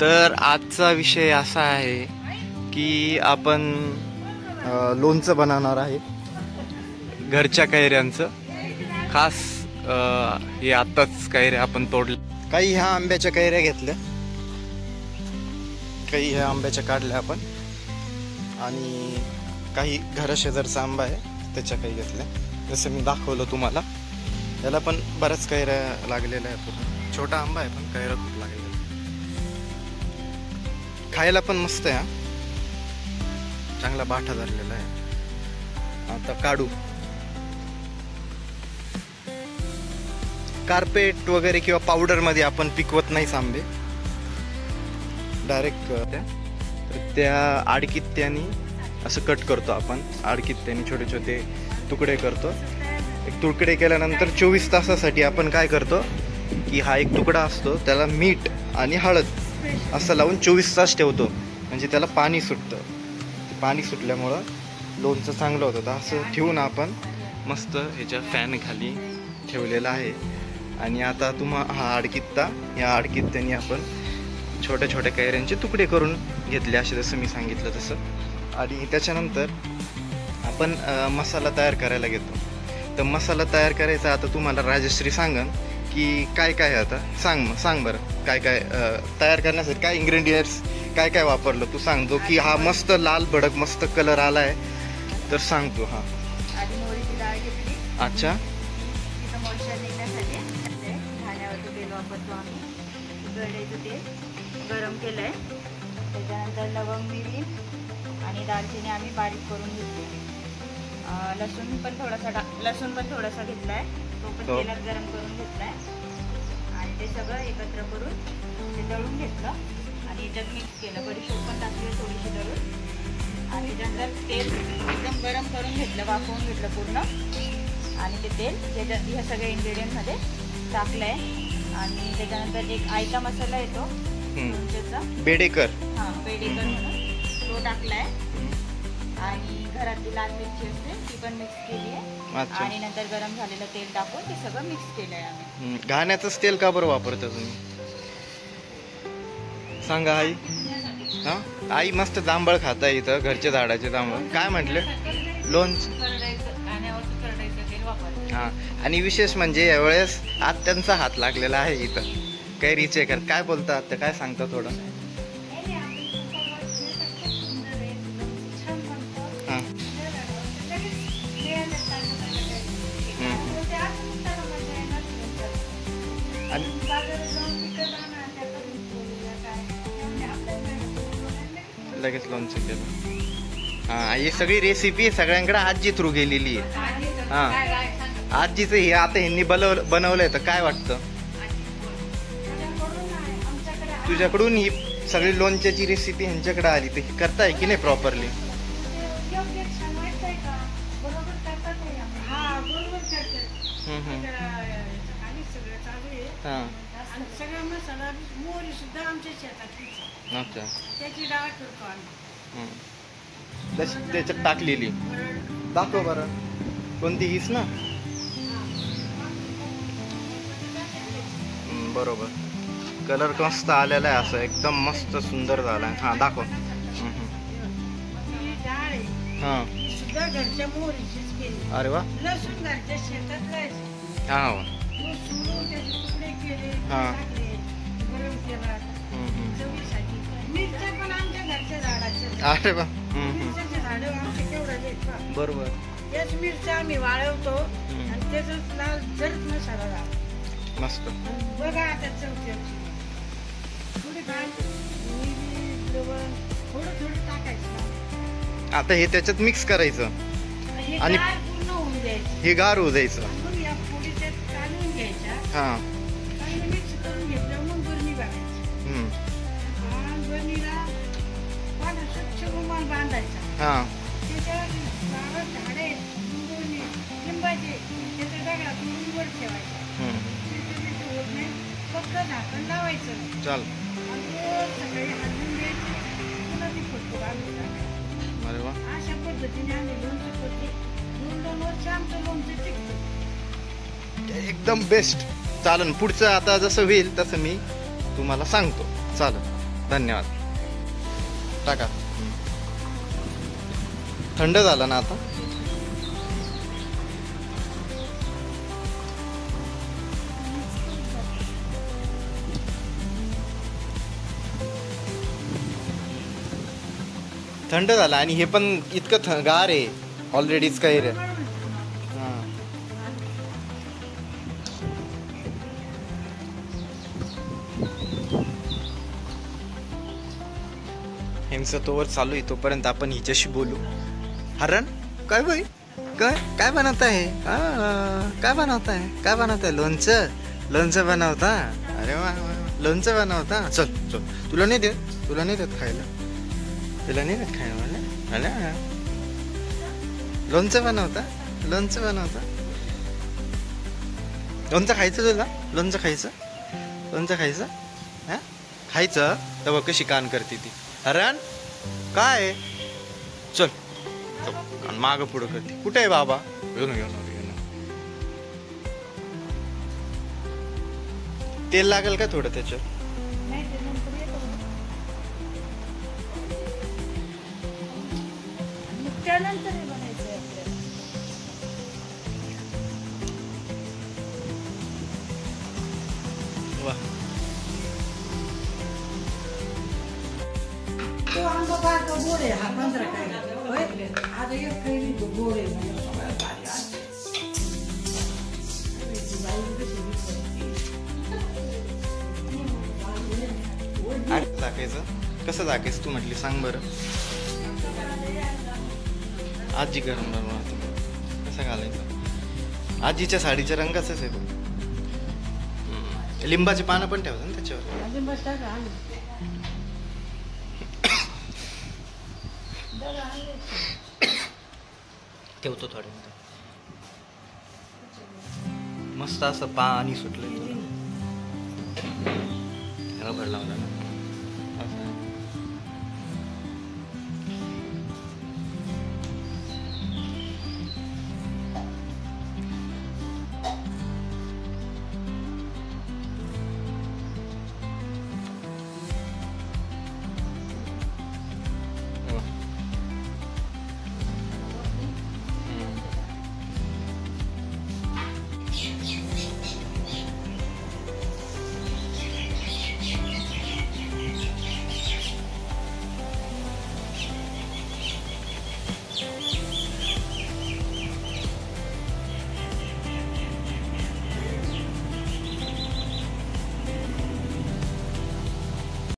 तर आजचा विषय असा आहे की आपण लोणचं बनवणार आहे घरच्या कैऱ्यांचं. खास हे आत्ताच कैऱ्या आपण तोडल्या. काही ह्या आंब्याच्या कैऱ्या घेतल्या, काही ह्या आंब्याच्या काढल्या आपण, आणि काही घराशेजारचा आंबा आहे त्याच्या काही घेतल्या. जसं मी दाखवलं तुम्हाला, याला पण बऱ्याच कैऱ्या लागलेल्या आहे. पूर्ण छोटा आंबा आहे पण कैऱ्या खूप लागलेल्या. खायला पण मस्त आहे, चांगला बाठा झालेला आहे. आता काढू. कार्पेट वगैरे किंवा पावडर मध्ये आपण पिकवत नाहीच आंबे, डायरेक्ट त्या आडकित्त्यानी असं कट करतो आपण. आडकित्त्यानी छोटे छोटे तुकडे करतो. एक तुकडे केल्यानंतर 24 तासासाठी आपण काय करतो की हा एक तुकडा असतो त्याला मीठ आणि हळद असं लावून 24 तास ठेवतो, म्हणजे त्याला पाणी सुटतं. पाणी सुटल्यामुळं लोणचं चांगलं होतं. तर असं ठेवून आपण मस्त ह्याच्या फॅन खाली ठेवलेला आहे. आणि आता हा आडकित्ता, या आडकित्त्याने आपण छोट्या छोट्या कैऱ्यांचे तुकडे करून घेतले, असे जसं मी सांगितलं तसं. आणि त्याच्यानंतर आपण मसाला तयार करायला घेतो. तर मसाला तयार करायचा आता तुम्हाला राजश्री सांगन की काय काय. आता सांग बरं, काय काय तयार करण्यासाठी काय इन्ग्रेडियंट्स काय काय वापरलं तू सांग. जो की हा मस्त लाल भडक मस्त कलर आला आहे, तर सांग तू. हा, अच्छा. गरम केलंय, त्याच्यानंतर लवंग, मिरी आणि दालचिनी आम्ही बारीक करून घेतली. लसूण पण थोडासा घेतलाय, तो पण तेलात गरम करून घेतलाय. आणि ते सगळं एकत्र करून ते दळून घेतलं आणि याच्यात मिक्स केलं. बडीशेप पण टाकली थोडीशी दळून. आणि त्याच्यानंतर तेल एकदम गरम करून घेतलं, वाफवून घेतलं पूर्ण. आणि ते तेल त्याच्यात ह्या सगळ्या इंग्रेडियंटमध्ये टाकलंय. आणि त्याच्यानंतर एक आयता मसाला येतो लोणच्याचा, बेडेकर. हां, बेडेकर म्हणून, तो टाकलाय. आणि घरातली लाल मिरची असते ती पण मिक्स केली आहे. आणि नंतर गरम झालेलं तेल टाकून ते सगळं मिक्स केलंय आम्ही. घाण्याचंच तेल का बरं वापरता तुम्ही, सांगा आई. हा, आई मस्त जांभळ खाता इथं, घरच्या झाडाचे जांभळ. काय म्हटले, लोणचं हा. आणि विशेष म्हणजे यावेळेस आत्यांचा हात लागलेला आहे इथं कैरीचे कर. काय बोलतात ते, काय सांगता थोडं. हां, लगेच लोणचं केलं. हां, ही सगळी रेसिपी सगळ्यांकडे आजी थ्रू गेलेली आहे. हां, आजीचं हे आता ह्यांनी बनवलंय. तर काय वाटतं तुझ्याकडून ही सगळी लोणच्याची रेसिपी ह्यांच्याकडे आली, तर ही करताय की नाही प्रॉपरली. अच्छा, त्याच्यात टाकलेली. दाखव बरं, कोणती, हीच ना. बरोबर, कलर मस्त आलेला आहे, असं एकदम मस्त सुंदर झालाय. हा, दाखव. हां, अरे वा. हां, हां, अरे वा. बरोबर, त्याच मिरच्या आम्ही वाळवतो आणि त्याचाच लाल जरच मसाला मस्त. बघा आता चवच्याची थोडी थोडी टाकायचं. आता हे त्याच्यात मिक्स करायचं आणि पूर्ण होऊन द्यायचं, हे गार होऊ द्यायचं. या पोळी त्यात काढून घ्यायच्या. हां, मिक्स करून घेतलं, मग बरणी बांधायची. बरणीला स्वच्छ रुमाल बांधायचा. हां, त्याच्यावर झाडे लिंबाचे त्याच्या दगडात वर ठेवायचं. फक्त झाकण लावायचं. चाल. सकाळी हलवून द्यायचं, पुन्हा ती फक्त बांधून टाकायची. अरे वा. अशा पद्धतीने आम्ही लोणचं करतो. 2-2 वर्ष आमचं लोणचं टिकतं. एकदम बेस्ट. चालन, पुढचं आता जसं होईल तसं मी तुम्हाला सांगतो. चालेल. धन्यवाद. टाका. थंड झालं ना आता. थंड झालं आणि हे पण इतकं गार आहे ऑलरेडीच काही रे. हां ह्यांचं तोवर चालू आहे तोपर्यंत आपण हिच्याशी बोलू. हरण काय बाई काय काय बनवत आहे? काय बनवत आहे? काय बनवत आहे? लोणचं. लोणचं बनवता? अरे वा लोणचं बनवता. चल चल तुला नाही देत खायला. तुला नाही देत खायला मला. लोणचं बनवता? लोणचं बनवता? लोणचं खायचं तुला? लोणचं खायचं? लोणचं खायचं? हां खायचं. तेव्हा कशी कान करते ती. हरण काय? चल मागं पुढं करते. कुठे आहे बाबा? येऊ तेल लागेल का थोडं त्याच्यात? त्यानंतर हे बनायचं आपल्याला. वा तो आंबा बारका गोड आहे. हा 15 काय होय आता एक कैरी तो गोड आहे म्हणजे सगळ्यात भारी आहे. दाखायचं कसं दाखायचं तू म्हटली सांग बरं. आजी गरम बनवते. कसं घालायचं? आजीच्या साडीच्या रंगाच आहे तो. लिंबाची पानं पण ठेवतात ना त्याच्यावर. अजून बस टाका आलू. ठेवतो थोडे मस्त असं पाणी सुटलं रबर लावलं ना.